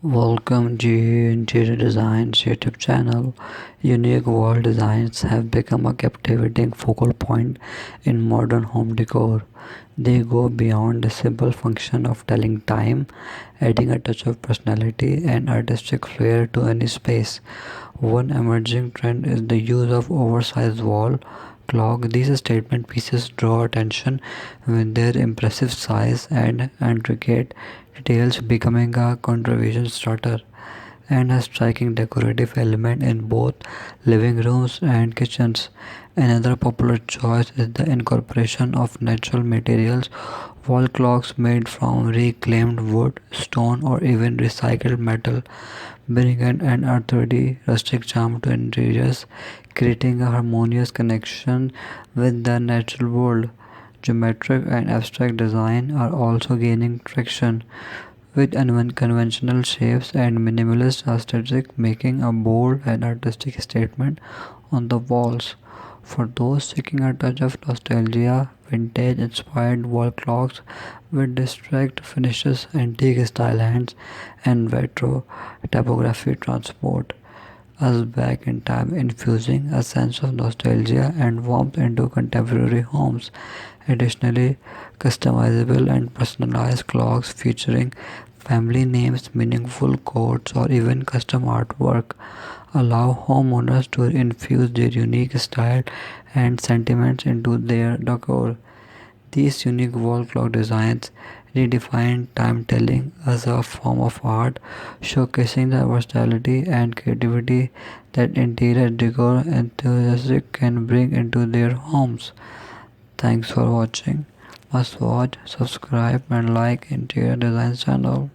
Welcome to Interior Designs YouTube channel. Unique wall designs have become a captivating focal point in modern home decor. They go beyond the simple function of telling time, adding a touch of personality and artistic flair to any space. One emerging trend is the use of oversized wall clock. These statement pieces draw attention with their impressive size and intricate details, becoming a conversation starter and a striking decorative element in both living rooms and kitchens. Another popular choice is the incorporation of natural materials. Wall clocks made from reclaimed wood, stone, or even recycled metal bring an earthy, rustic charm to interiors, creating a harmonious connection with the natural world. Geometric and abstract design are also gaining traction, with unconventional shapes and minimalist aesthetic making a bold and artistic statement on the walls. For those seeking a touch of nostalgia, vintage inspired wall clocks with distressed finishes, antique style hands, and retro typography transport us back in time, infusing a sense of nostalgia and warmth into contemporary homes. Additionally, customizable and personalized clocks featuring family names, meaningful quotes, or even custom artwork allow homeowners to infuse their unique style and sentiments into their decor. These unique wall clock designs redefine time telling as a form of art, showcasing the versatility and creativity that interior decor enthusiasts can bring into their homes. Thanks for watching. Must watch, subscribe, and like Interior Design channel.